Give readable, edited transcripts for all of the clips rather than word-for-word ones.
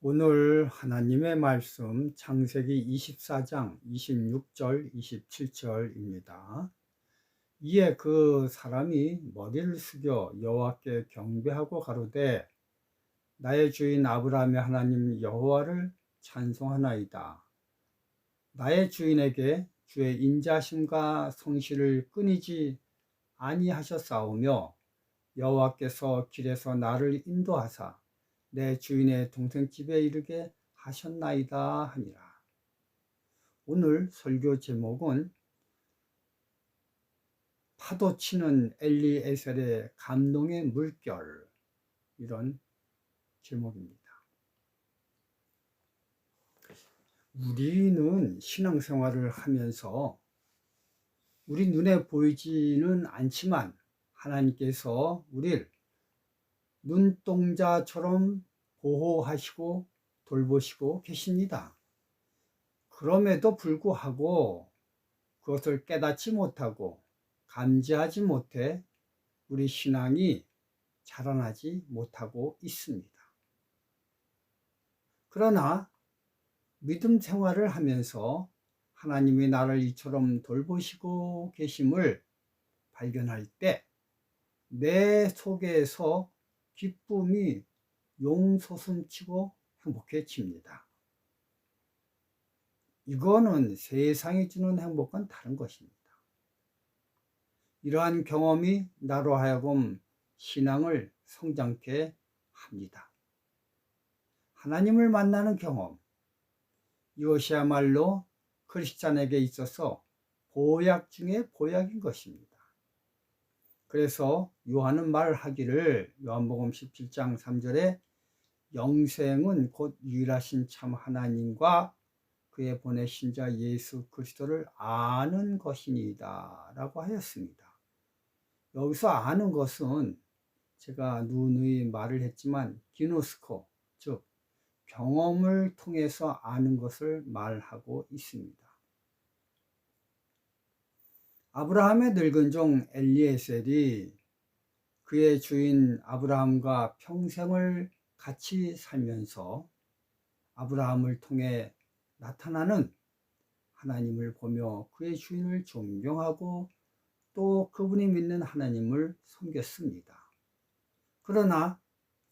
오늘 하나님의 말씀 창세기 24장 26절 27절입니다. 이에 그 사람이 머리를 숙여 여호와께 경배하고 가로되 나의 주인 아브라함의 하나님 여호와를 찬송하나이다. 나의 주인에게 주의 인자심과 성실을 끊이지 아니하셨사오며 여호와께서 길에서 나를 인도하사 내 주인의 동생 집에 이르게 하셨나이다 하니라. 오늘 설교 제목은 파도치는 엘리에셀의 감동의 물결, 이런 제목입니다. 우리는 신앙생활을 하면서 우리 눈에 보이지는 않지만 하나님께서 우리를 눈동자처럼 보호하시고 돌보시고 계십니다. 그럼에도 불구하고 그것을 깨닫지 못하고 감지하지 못해 우리 신앙이 자라나지 못하고 있습니다. 그러나 믿음 생활을 하면서 하나님이 나를 이처럼 돌보시고 계심을 발견할 때 내 속에서 기쁨이 용솟음치고 행복해집니다. 이거는 세상이 주는 행복과는 다른 것입니다. 이러한 경험이 나로 하여금 신앙을 성장케 합니다. 하나님을 만나는 경험, 이것이야말로 크리스찬에게 있어서 보약 중에 보약인 것입니다. 그래서 요한은 말하기를 요한복음 17장 3절에 영생은 곧 유일하신 참 하나님과 그의 보내신 자 예수 그리스도를 아는 것이니이다 라고 하였습니다. 여기서 아는 것은 제가 누누이 말을 했지만 기노스코, 즉 경험을 통해서 아는 것을 말하고 있습니다. 아브라함의 늙은 종 엘리에셀이 그의 주인 아브라함과 평생을 같이 살면서 아브라함을 통해 나타나는 하나님을 보며 그의 주인을 존경하고 또 그분이 믿는 하나님을 섬겼습니다. 그러나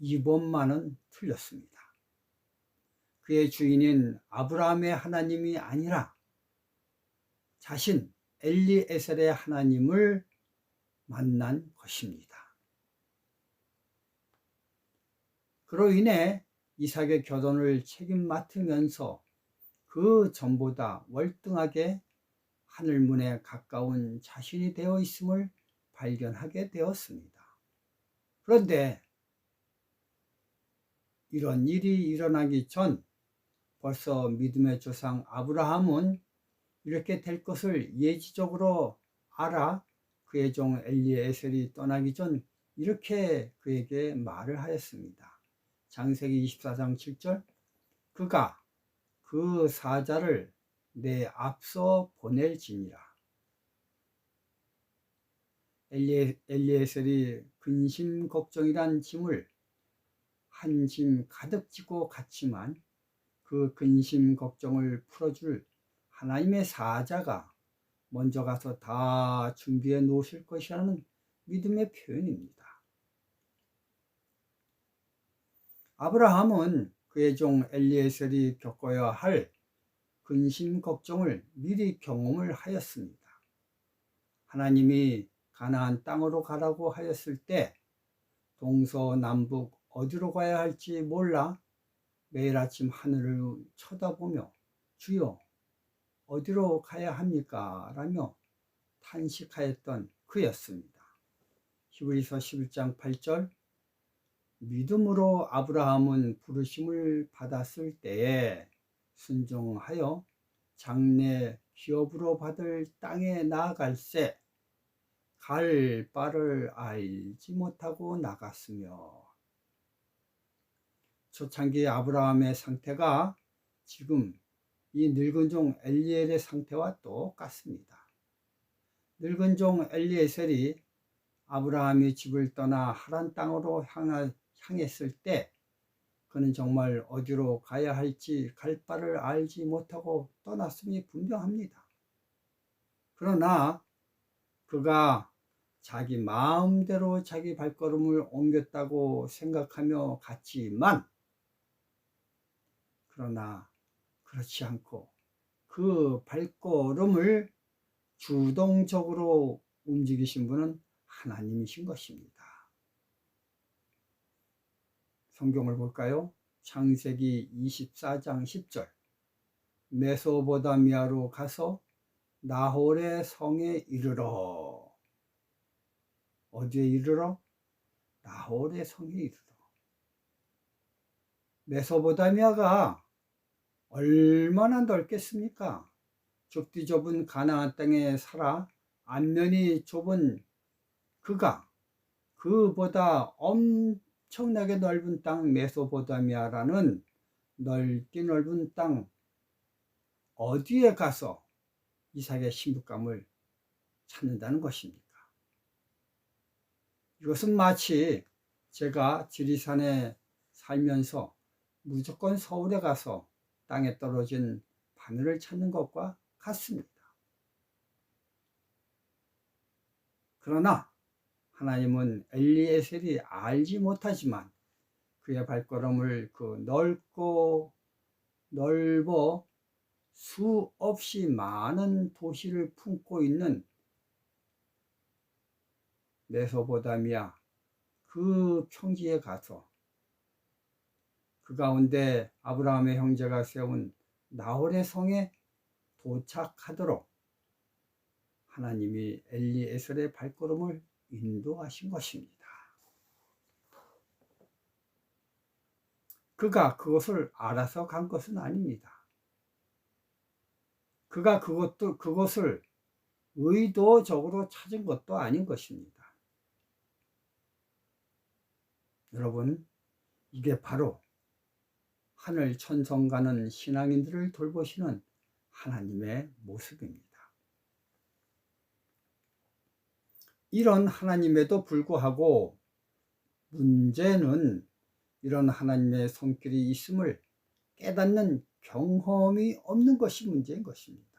이번만은 틀렸습니다. 그의 주인인 아브라함의 하나님이 아니라 자신 엘리에셀의 하나님을 만난 것입니다. 그로 인해 이삭의 결혼을 책임 맡으면서 그 전보다 월등하게 하늘문에 가까운 자신이 되어 있음을 발견하게 되었습니다. 그런데 이런 일이 일어나기 전 벌써 믿음의 조상 아브라함은 이렇게 될 것을 예지적으로 알아 그의 종 엘리에셀이 떠나기 전 이렇게 그에게 말을 하였습니다. 창세기 24장 7절, 그가 그 사자를 내 앞서 보낼지니라. 엘리에셀이 근심 걱정이란 짐을 한 짐 가득 지고 갔지만 그 근심 걱정을 풀어줄 하나님의 사자가 먼저 가서 다 준비해 놓으실 것이라는 믿음의 표현입니다. 아브라함은 그의 종 엘리에셀이 겪어야 할 근심 걱정을 미리 경험을 하였습니다. 하나님이 가나안 땅으로 가라고 하였을 때 동서남북 어디로 가야 할지 몰라 매일 아침 하늘을 쳐다보며 주여 어디로 가야 합니까? 라며 탄식하였던 그였습니다. 히브리서 11장 8절, 믿음으로 아브라함은 부르심을 받았을 때에 순종하여 장래 기업으로 받을 땅에 나아갈새 갈 바를 알지 못하고 나갔으며, 초창기 아브라함의 상태가 지금 이 늙은 종 엘리엘의 상태와 똑같습니다. 늙은 종 엘리에셀이 아브라함이 집을 떠나 하란 땅으로 향했을 때 그는 정말 어디로 가야 할지 갈 바를 알지 못하고 떠났음이 분명합니다. 그러나 그가 자기 마음대로 자기 발걸음을 옮겼다고 생각하며 갔지만, 그러나 그렇지 않고 그 발걸음을 주동적으로 움직이신 분은 하나님이신 것입니다. 성경을 볼까요? 창세기 24장 10절. 메소보다미아로 가서 나홀의 성에 이르러. 어디에 이르러? 나홀의 성에 이르러. 메소보다미아가 얼마나 넓겠습니까? 좁디 좁은 가나안 땅에 살아 안면이 좁은 그가 그보다 엄청나게 넓은 땅 메소포타미아라는 넓기 넓은 땅 어디에 가서 이삭의 신부감을 찾는다는 것입니까? 이것은 마치 제가 지리산에 살면서 무조건 서울에 가서 땅에 떨어진 바늘을 찾는 것과 같습니다. 그러나 하나님은 엘리에셀이 알지 못하지만 그의 발걸음을 그 넓어 수없이 많은 도시를 품고 있는 메소포타미아 그 평지에 가서 그 가운데 아브라함의 형제가 세운 나홀의 성에 도착하도록 하나님이 엘리에셀의 발걸음을 인도하신 것입니다. 그가 그것을 알아서 간 것은 아닙니다. 그가 그것을 의도적으로 찾은 것도 아닌 것입니다. 여러분, 이게 바로 하늘 천성 가는 신앙인들을 돌보시는 하나님의 모습입니다. 이런 하나님에도 불구하고 문제는 이런 하나님의 손길이 있음을 깨닫는 경험이 없는 것이 문제인 것입니다.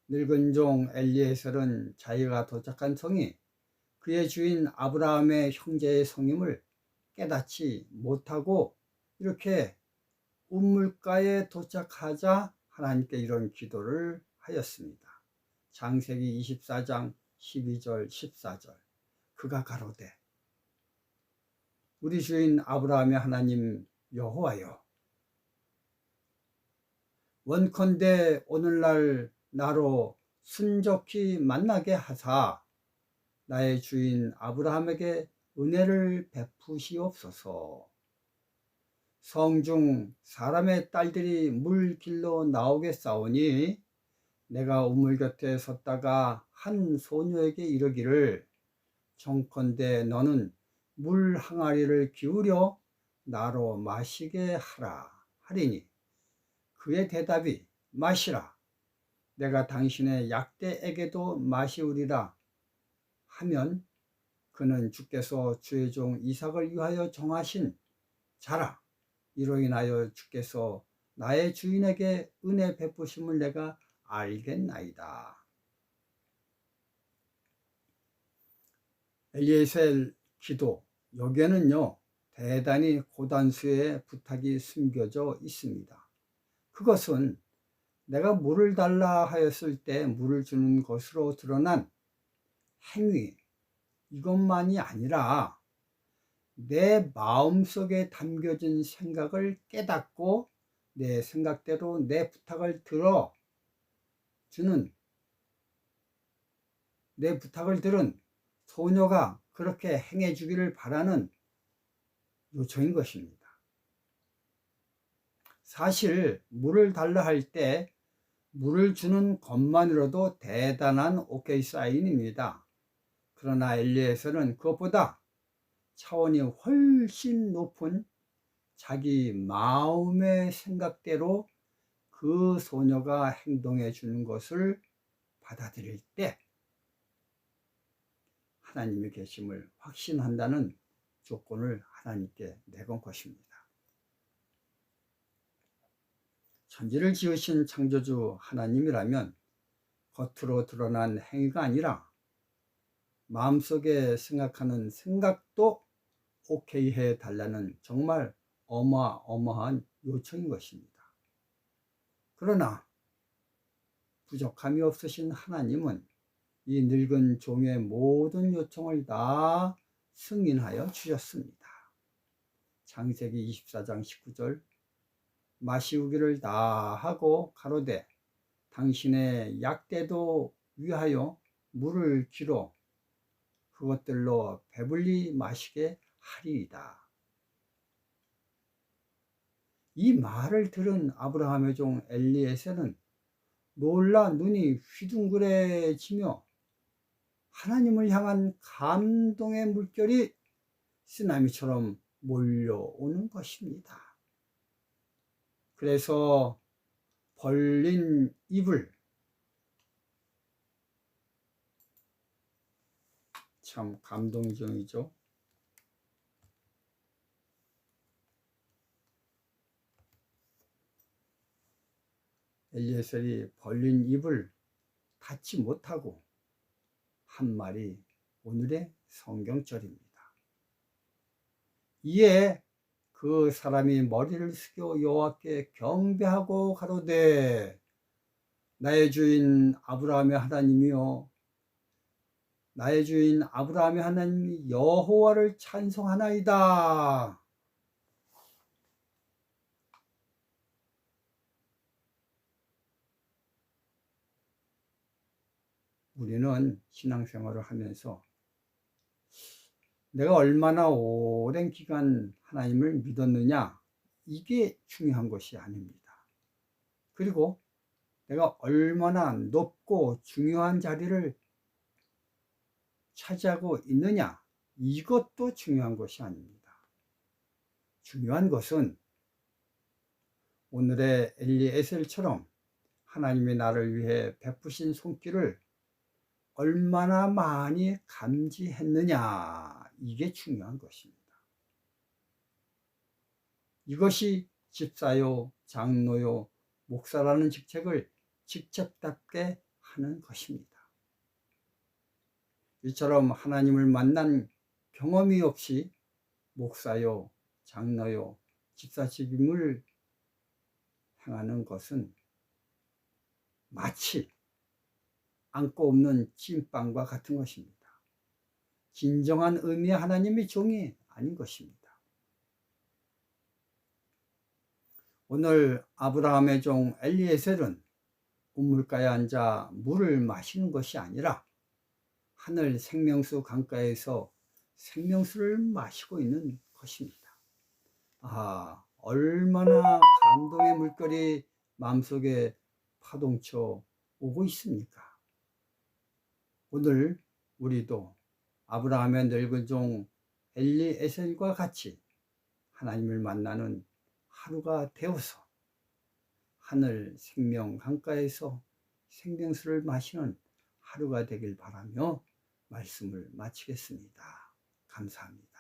늙은 종 엘리에셀은 자기가 도착한 성이 그의 주인 아브라함의 형제의 성임을 깨닫지 못하고 이렇게 우물가에 도착하자 하나님께 이런 기도를 하였습니다. 창세기 24장 12절 14절. 그가 가로되 우리 주인 아브라함의 하나님 여호와여, 원컨대 오늘날 나로 순적히 만나게 하사 나의 주인 아브라함에게 은혜를 베푸시옵소서. 성중 사람의 딸들이 물 길로 나오겠사오니 내가 우물 곁에 섰다가 한 소녀에게 이르기를 정컨대 너는 물 항아리를 기울여 나로 마시게 하라 하리니 그의 대답이 마시라, 내가 당신의 약대에게도 마시우리라 하면 그는 주께서 주의 종 이삭을 위하여 정하신 자라. 이로 인하여 주께서 나의 주인에게 은혜 베푸심을 내가 알겠나이다. 엘리에셀 기도, 여기에는요 대단히 고단수의 부탁이 숨겨져 있습니다. 그것은 내가 물을 달라 하였을 때 물을 주는 것으로 드러난 행위, 이것만이 아니라 내 마음속에 담겨진 생각을 깨닫고 내 생각대로 내 부탁을 들은 소녀가 그렇게 행해 주기를 바라는 요청인 것입니다. 사실 물을 달라 할 때 물을 주는 것만으로도 대단한 오케이 사인입니다. 그러나 엘리에셀은 그것보다 차원이 훨씬 높은 자기 마음의 생각대로 그 소녀가 행동해 주는 것을 받아들일 때 하나님의 계심을 확신한다는 조건을 하나님께 내건 것입니다. 천지를 지으신 창조주 하나님이라면 겉으로 드러난 행위가 아니라 마음속에 생각하는 생각도 오케이 해달라는 정말 어마어마한 요청인 것입니다. 그러나 부족함이 없으신 하나님은 이 늙은 종의 모든 요청을 다 승인하여 주셨습니다. 창세기 24장 19절 마시우기를 다 하고 가로되 당신의 약대도 위하여 물을 기로 그것들로 배불리 마시게 하리이다. 이 말을 들은 아브라함의 종 엘리에셀은 놀라 눈이 휘둥그레지며 하나님을 향한 감동의 물결이 쓰나미처럼 몰려오는 것입니다. 그래서 벌린 입을, 참 감동적이죠. 엘리에셀이 벌린 입을 닫지 못하고 한 말이 오늘의 성경절입니다. 이에 그 사람이 머리를 숙여 여호와께 경배하고 가로되 나의 주인 아브라함의 하나님이여 나의 주인 아브라함의 하나님이 여호와를 찬송하나이다. 우리는 신앙생활을 하면서 내가 얼마나 오랜 기간 하나님을 믿었느냐, 이게 중요한 것이 아닙니다. 그리고 내가 얼마나 높고 중요한 자리를 차지하고 있느냐, 이것도 중요한 것이 아닙니다. 중요한 것은 오늘의 엘리에셀처럼 하나님이 나를 위해 베푸신 손길을 얼마나 많이 감지했느냐, 이게 중요한 것입니다. 이것이 집사요, 장로요, 목사라는 직책을 직접답게 하는 것입니다. 이처럼 하나님을 만난 경험이 없이 목사요, 장로요, 집사직임을 행하는 것은 마치 안고 없는 찐빵과 같은 것입니다. 진정한 의미의 하나님의 종이 아닌 것입니다. 오늘 아브라함의 종 엘리에셀은 우물가에 앉아 물을 마시는 것이 아니라 하늘 생명수 강가에서 생명수를 마시고 있는 것입니다. 아, 얼마나 감동의 물결이 마음속에 파동쳐 오고 있습니까? 오늘 우리도 아브라함의 늙은 종 엘리에셀과 같이 하나님을 만나는 하루가 되어서 하늘 생명 강가에서 생명수를 마시는 하루가 되길 바라며 말씀을 마치겠습니다. 감사합니다.